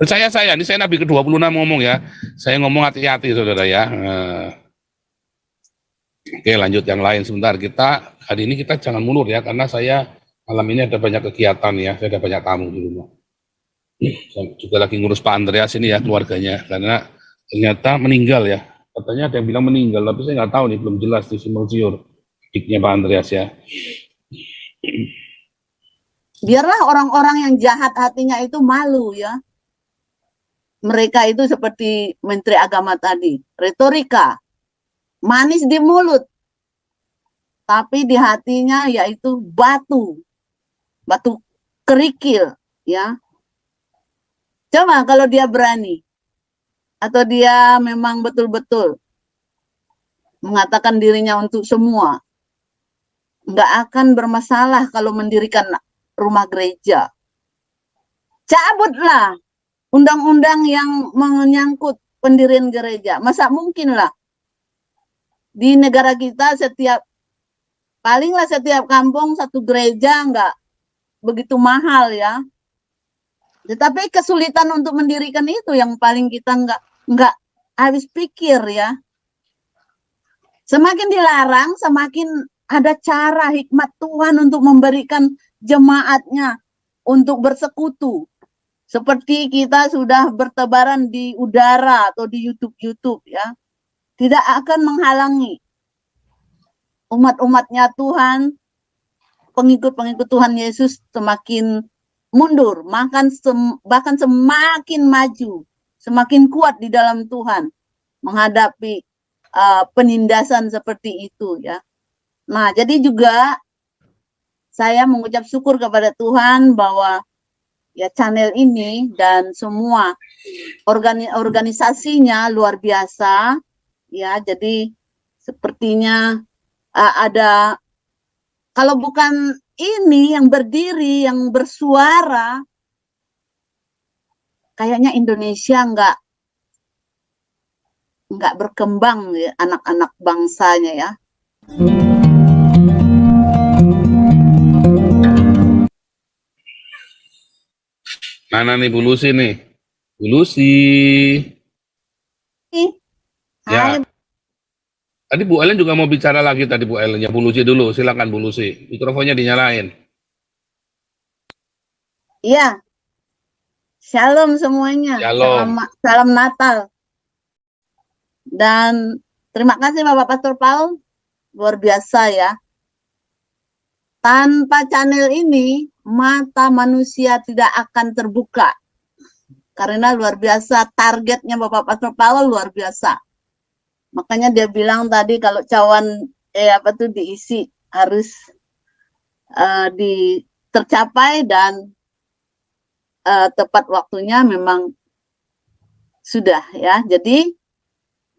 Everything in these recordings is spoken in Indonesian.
Percaya saya, ini saya Nabi ke-26 ngomong ya. Saya ngomong hati-hati saudara ya. Oke, lanjut yang lain sebentar. Kita hari ini kita jangan mundur ya, karena saya malam ini ada banyak kegiatan ya. Saya ada banyak tamu di rumah. Saya juga lagi ngurus Pak Andreas ini ya, keluarganya, karena ternyata meninggal ya. Katanya ada yang bilang meninggal, tapi saya nggak tahu nih, belum jelas di simpang siur adiknya Pak Andreas ya. Biarlah orang-orang yang jahat hatinya itu malu ya. Mereka itu seperti Menteri Agama tadi, retorika, manis di mulut, tapi di hatinya yaitu batu kerikil ya. Coba kalau dia berani atau dia memang betul-betul mengatakan dirinya untuk semua, nggak akan bermasalah kalau mendirikan rumah gereja. Cabutlah undang-undang yang menyangkut pendirian gereja. Masa mungkin lah di negara kita palinglah setiap kampung satu gereja, nggak begitu mahal ya. Tetapi kesulitan untuk mendirikan itu yang paling kita nggak habis pikir ya. Semakin dilarang, semakin ada cara hikmat Tuhan untuk memberikan jemaatnya untuk bersekutu. Seperti kita sudah bertebaran di udara atau di YouTube ya. Tidak akan menghalangi umat-umatnya Tuhan, pengikut-pengikut Tuhan Yesus semakin mundur, bahkan semakin maju, semakin kuat di dalam Tuhan menghadapi penindasan seperti itu ya. Nah, jadi juga saya mengucap syukur kepada Tuhan bahwa ya channel ini dan semua organisasinya luar biasa ya. Jadi sepertinya ada, kalau bukan ini yang berdiri, yang bersuara, kayaknya Indonesia nggak berkembang ya, anak-anak bangsanya ya. Mana nih Bu Lucy nih? Bu Lucy. Ya. Tadi Bu Ellen juga mau bicara lagi tadi Bu Ellen. Ya Bu Lucy dulu, silakan Bu Lucy. Mikrofonnya dinyalain. Iya. Shalom semuanya. Shalom. Salam Natal. Dan terima kasih Bapak Pastor Paul. Luar biasa ya. Tanpa channel ini, mata manusia tidak akan terbuka. Karena luar biasa, targetnya Bapak Pastor Paul luar biasa. Makanya dia bilang tadi kalau cawan diisi harus tercapai dan tepat waktunya memang sudah ya. Jadi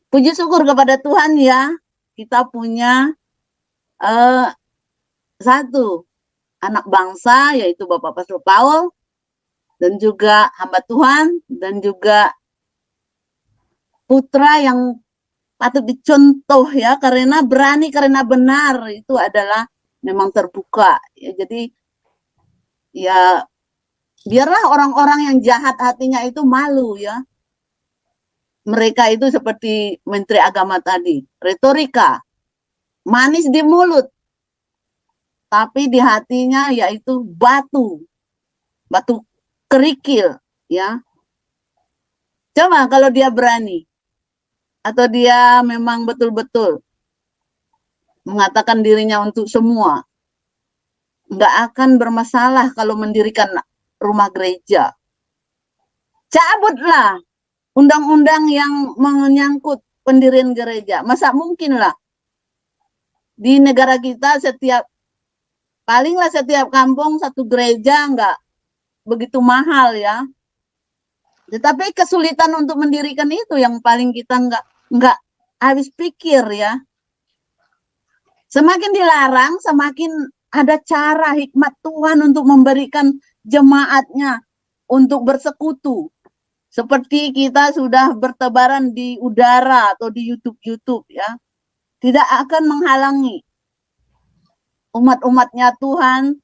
puji syukur kepada Tuhan ya, kita punya satu anak bangsa yaitu Bapak Pastor Paul dan juga hamba Tuhan dan juga putra yang patut dicontoh ya, karena berani, karena benar, itu adalah memang terbuka ya. Jadi ya biarlah orang-orang yang jahat hatinya itu malu ya. Mereka itu seperti Menteri Agama tadi, retorika, manis di mulut, tapi di hatinya yaitu batu kerikil ya. Coba kalau dia berani atau dia memang betul-betul mengatakan dirinya untuk semua, nggak akan bermasalah kalau mendirikan rumah gereja. Cabutlah undang-undang yang menyangkut pendirian gereja. Masa mungkin lah di negara kita palinglah setiap kampung satu gereja, nggak begitu mahal ya. Tetapi kesulitan untuk mendirikan itu yang paling kita nggak habis pikir ya. Semakin dilarang, semakin ada cara hikmat Tuhan untuk memberikan jemaatnya untuk bersekutu. Seperti kita sudah bertebaran di udara atau di YouTube ya. Tidak akan menghalangi umat-umatnya Tuhan,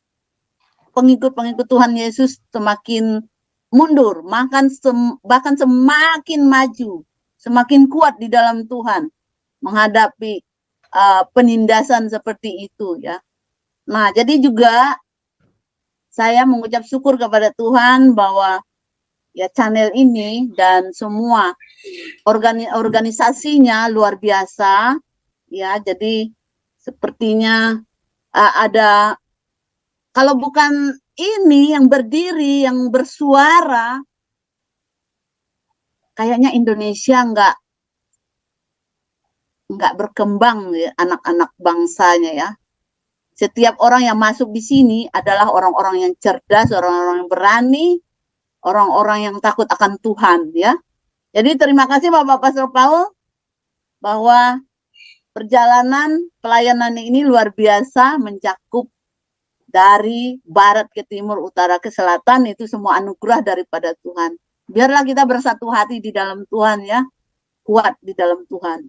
pengikut-pengikut Tuhan Yesus semakin mundur, bahkan semakin maju, semakin kuat di dalam Tuhan menghadapi penindasan seperti itu ya. Nah, jadi juga saya mengucap syukur kepada Tuhan bahwa ya channel ini dan semua organisasinya luar biasa ya. Jadi sepertinya ada, kalau bukan ini yang berdiri, yang bersuara, kayaknya Indonesia nggak berkembang ya, anak-anak bangsanya ya. Setiap orang yang masuk di sini adalah orang-orang yang cerdas, orang-orang yang berani, orang-orang yang takut akan Tuhan ya. Jadi terima kasih Bapak Pastor Paul bahwa perjalanan pelayanan ini luar biasa, mencakup dari barat ke timur, utara ke selatan, itu semua anugerah daripada Tuhan. Biarlah kita bersatu hati di dalam Tuhan ya, kuat di dalam Tuhan.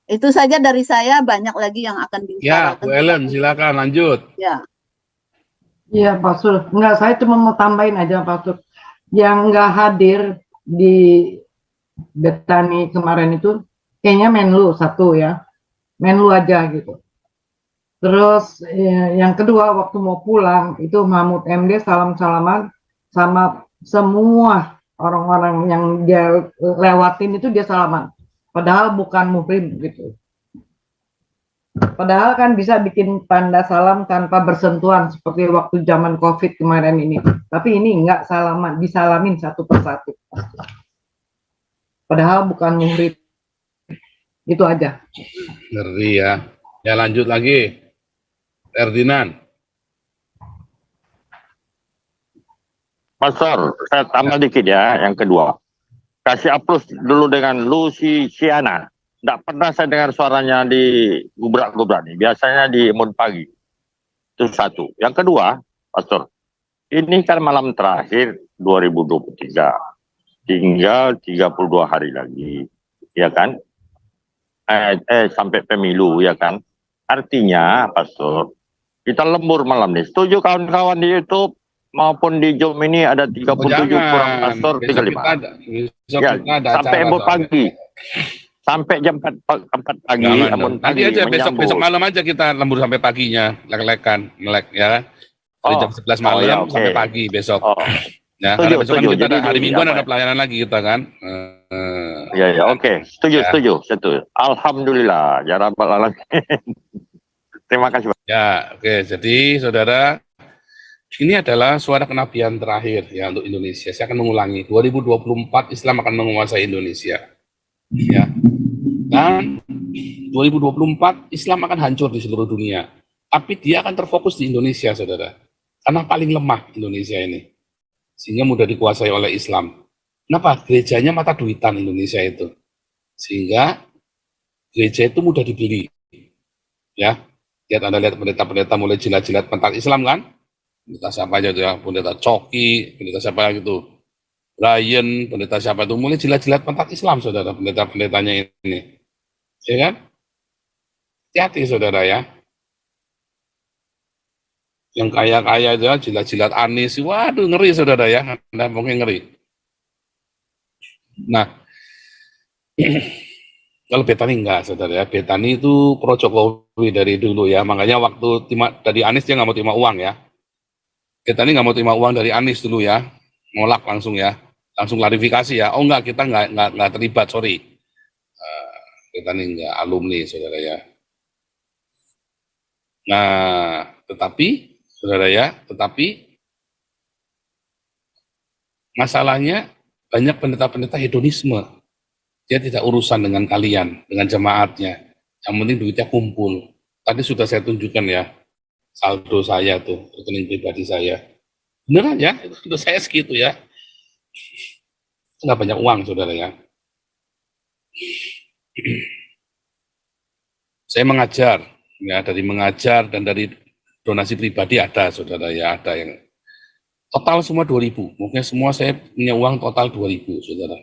Itu saja dari saya, banyak lagi yang akan Ya, diutarakan. Bu Ellen, silakan lanjut. Ya. Iya, Pak Sur. Enggak, saya cuma mau tambahin aja, Pak Sur. Yang enggak hadir di Betani kemarin itu, kayaknya Menlu satu ya. Menlu aja gitu. Terus yang kedua, waktu mau pulang, itu Mahmud MD salam-salaman sama semua orang-orang yang dia lewatin itu dia salaman. Padahal bukan muhrim gitu. Padahal kan bisa bikin tanda salam tanpa bersentuhan seperti waktu zaman COVID kemarin ini. Tapi ini enggak salaman, disalamin satu persatu. Padahal bukan muhrim. Itu aja. Ngeri ya. Ya lanjut lagi. Ferdinand. Pastor, saya tambah dikit ya, yang kedua. Kasih aplaus dulu dengan Luciana. Tidak pernah saya dengar suaranya di gubrak-gubrak nih. Biasanya di Embun Pagi. Itu satu. Yang kedua, Pastor, ini kan malam terakhir 2023. Tinggal 32 hari lagi. Ya kan? Sampai pemilu, ya kan? Artinya, Pastor, kita lembur malam nih. Setuju kawan-kawan di YouTube maupun di Zoom ini ada 37 kurang Pastor 35. Ya, sampai Embun Pagi. Sampai jam 4 pagi, Embun Nanti Pagi aja besok menyambut. malam aja kita lembur sampai paginya, melek ya kan. Dari jam 11 malam ya, okay. sampai pagi besok. Ya, Setuju, karena besok kan setuju. kita ada Jadi hari Mingguan ada apa ya? pelayanan lagi kita kan. Ya, oke. Ya. Setuju. Alhamdulillah, ya Rabbal Alamin. Terima kasih, Pak. Ya, oke. Jadi, saudara, ini adalah suara kenabian terakhir ya untuk Indonesia. Saya akan mengulangi. 2024 Islam akan menguasai Indonesia. Ya. Dan 2024 Islam akan hancur di seluruh dunia. Tapi dia akan terfokus di Indonesia, saudara. Karena paling lemah Indonesia ini. Sehingga mudah dikuasai oleh Islam. Kenapa? Gerejanya mata duitan Indonesia itu. Sehingga gereja itu mudah dibeli. Ya. Anda lihat pendeta-pendeta mulai jilat-jilat pentak Islam kan? Pendeta siapa aja tuh ya? Pendeta Coki, pendeta siapa gitu. Brian, pendeta siapa itu mulai jilat-jilat pentak Islam, saudara, pendeta-pendetanya ini. Ya kan? Hati-hati, saudara ya. Yang kaya-kaya aja jilat-jilat Anies, waduh ngeri, saudara ya. Anda mungkin ngeri. Nah, kalau Betani enggak, saudara ya. Betani itu pro Jokowi dari dulu ya. Makanya waktu dari Anies dia nggak mau terima uang ya. Betani nggak mau terima uang dari Anies dulu ya. Nolak langsung ya. Langsung klarifikasi ya. Oh enggak, kita nggak terlibat, sorry. Betani enggak alumni, saudara ya. Nah, tetapi, saudara ya, masalahnya banyak pendeta-pendeta hedonisme. Dia tidak urusan dengan kalian, dengan jemaatnya. Yang penting duitnya kumpul. Tadi sudah saya tunjukkan ya, saldo saya tuh, rekening pribadi saya. Beneran ya, itu saya segitu ya. Nggak banyak uang, saudara ya. Saya mengajar, ya dari mengajar dan dari donasi pribadi ada, saudara ya, ada yang total semua 2.000. Mungkin semua saya punya uang total 2.000, saudara.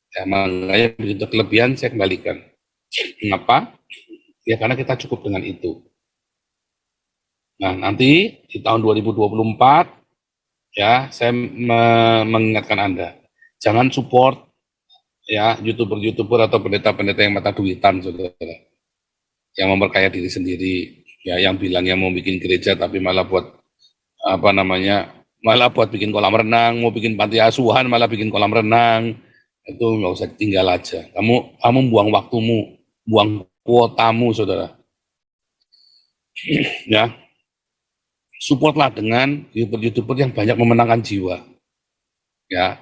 Ya, makanya begitu kelebihan saya kembalikan. Mengapa? Ya karena kita cukup dengan itu. Nah, nanti di tahun 2024 ya, saya mengingatkan Anda, jangan support ya youtuber-youtuber atau pendeta-pendeta yang mata duitan, saudara, yang memperkaya diri sendiri, ya, yang bilangnya mau bikin gereja tapi malah buat apa namanya, malah buat bikin kolam renang, mau bikin panti asuhan malah bikin kolam renang. Itu nggak usah tinggal aja. Kamu buang waktumu, buang kuotamu, saudara. Ya, supportlah dengan youtuber-youtuber yang banyak memenangkan jiwa, ya,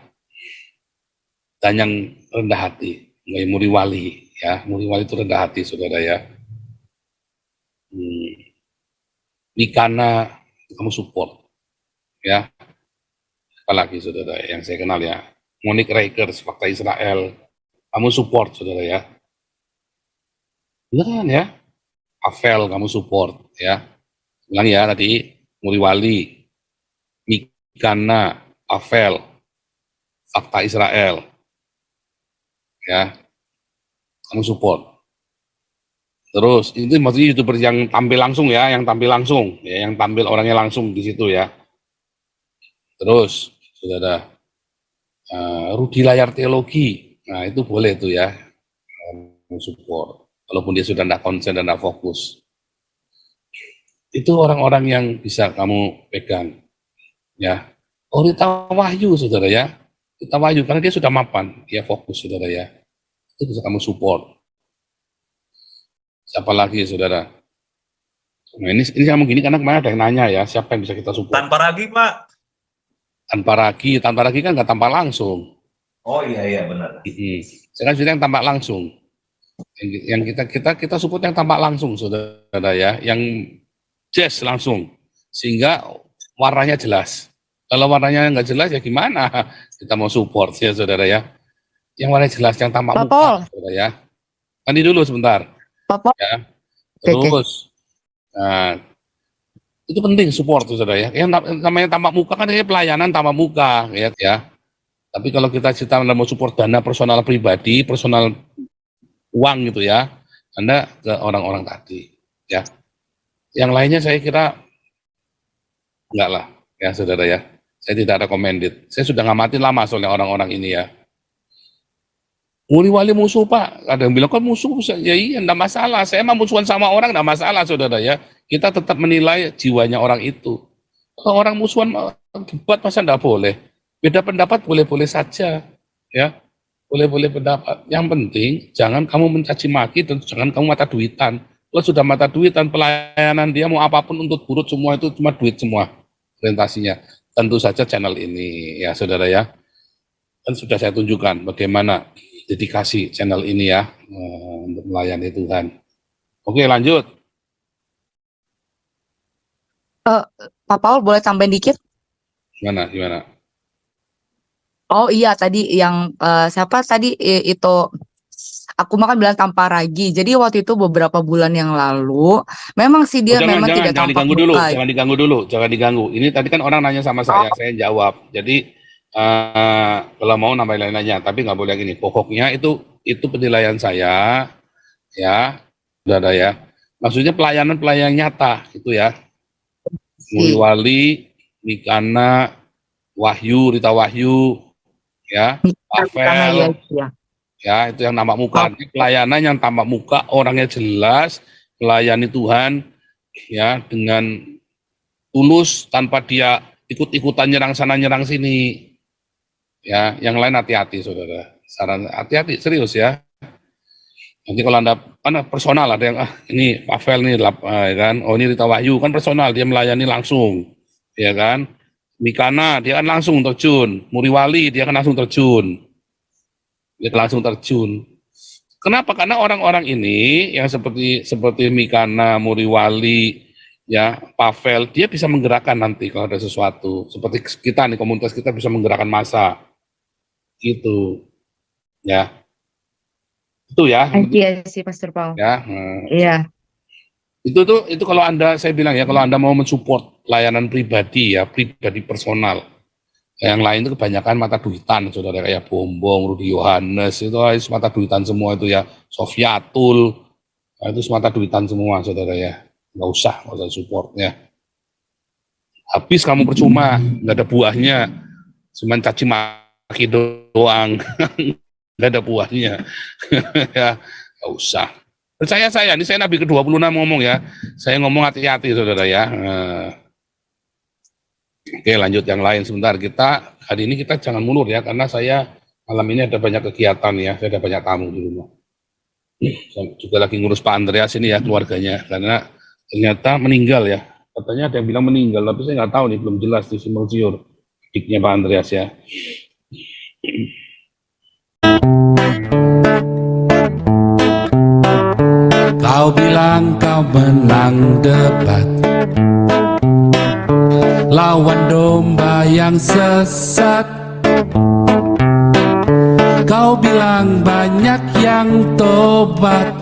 dan yang rendah hati. Kayak Muri Wali, ya, Muri Wali itu rendah hati, saudara, ya. Mikana kamu support, ya. Apalagi, saudara, yang saya kenal, ya, Monique Rakers, Fakta Israel, kamu support, saudara, ya. Beneran, ya. Avel kamu support, ya. Ulang ya tadi, Muri Wali, Mikana, Avel, Fakta Israel, ya, kamu support. Terus itu maksudnya youtuber yang tampil langsung, ya, yang tampil langsung, ya, yang tampil orangnya langsung di situ, ya. Terus, saudara, Rudi Layar Teologi, nah itu boleh tuh, ya, kamu support. Walaupun dia sudah tidak konsen dan tidak fokus, itu orang-orang yang bisa kamu pegang, ya. Oh, Rita Wahyu, saudara, ya, Rita Wahyu, karena dia sudah mapan, dia fokus, saudara, ya, itu bisa kamu support. Siapa lagi, saudara? Nah, ini kamu gini karena kemarin ada yang nanya, ya, siapa yang bisa kita support? Tanpa Ragi, Pak. Tanpa Ragi kan nggak tampak langsung. Oh iya benar. Saya kan sudah yang tampak langsung. Yang kita support yang tampak langsung, saudara, ya, yang jazz langsung, sehingga warnanya jelas. Kalau warnanya nggak jelas, ya gimana kita mau support, ya, saudara, ya. Yang warnanya jelas, yang tampak muka, saudara, ya. Nanti dulu sebentar. Ya. Terus, nah, itu penting support, saudara, ya. Yang namanya tampak muka kan ini pelayanan tampak muka, ya. Tapi kalau kita mau support dana personal pribadi, personal uang gitu, ya, Anda ke orang-orang tadi, ya. Yang lainnya saya kira enggak lah, ya, saudara, ya. Saya tidak recommended. Saya sudah ngamatin lama soalnya orang-orang ini, ya. Muri Wali musuh, Pak. Ada yang bilang, kan musuh? Ya iya, enggak masalah. Saya emang musuhan sama orang, enggak masalah, saudara, ya. Kita tetap menilai jiwanya orang itu. Kalau orang musuhan, debat masa enggak boleh? Beda pendapat boleh-boleh saja, ya. Boleh-boleh pendapat. Yang penting, jangan kamu mencaci maki dan jangan kamu mata duitan. Kalau sudah mata duitan, pelayanan dia mau apapun untuk burut semua itu cuma duit semua orientasinya. Tentu saja channel ini, ya, saudara, ya. Dan sudah saya tunjukkan bagaimana dedikasi channel ini, ya, untuk melayani Tuhan. Oke, lanjut. Pak Paul boleh tambahin dikit? Gimana? Oh iya, tadi yang siapa tadi itu aku makan bilang tanpa ragi. Jadi waktu itu beberapa bulan yang lalu, memang sih dia memang tidak jangan tampak diganggu dulu, muka. jangan diganggu. Ini tadi kan orang nanya sama saya jawab. Jadi kalau mau nambah lain-lainnya, tapi nggak boleh gini. Pokoknya itu penilaian saya, ya, saudara, ya. Maksudnya pelayanan nyata, gitu, ya. Muri Wali, Mikana, Wahyu, Rita Wahyu, ya, Avel, ya, itu yang tampak muka. Pelayanan yang tampak muka, orangnya jelas, melayani Tuhan, ya, dengan tulus tanpa dia ikut-ikutan nyerang sana nyerang sini. Ya, yang lain hati-hati, saudara. Saran hati-hati, serius, ya. Nanti kalau Anda personal, ada yang ini Pavel nih, ya kan, oh ini Rita Wahyu kan personal, dia melayani langsung, ya kan. Mikana dia kan langsung terjun, Muri Wali dia kan langsung terjun, Kenapa? Karena orang-orang ini yang seperti Mikana, Muri Wali, ya, Pavel, dia bisa menggerakkan nanti kalau ada sesuatu. Seperti kita nih, komunitas kita bisa menggerakkan massa. Gitu. Ya. Itu, ya. Iya sih, Pastor Paul. Ya. Iya. Itu kalau Anda, saya bilang, ya, kalau Anda mau mensupport layanan pribadi, ya, pribadi personal. Yang lain itu kebanyakan mata duitan, saudara, kayak Bombong, Rudi Yohanes, itu mata duitan semua itu, ya. Sofiatul, itu mata duitan semua, saudara, ya. Nggak usah support, ya. habis kamu percuma, nggak ada buahnya, cuman caci maki doang, nggak ada buahnya. Ya, nggak usah. Percaya saya, ini saya Nabi ke-26 ngomong ya, saya ngomong hati-hati saudara ya. Oke, lanjut yang lain sebentar. Kita hari ini kita jangan mundur ya, karena saya malam ini ada banyak kegiatan ya, saya ada banyak tamu di rumah. Saya juga lagi ngurus Pak Andreas ini ya, keluarganya, karena ternyata meninggal ya. Katanya ada yang bilang meninggal, tapi saya nggak tahu nih, belum jelas di simpang siur adiknya Pak Andreas ya. Kau bilang kau menang debat, lawan domba yang sesat. Kau bilang banyak yang tobat.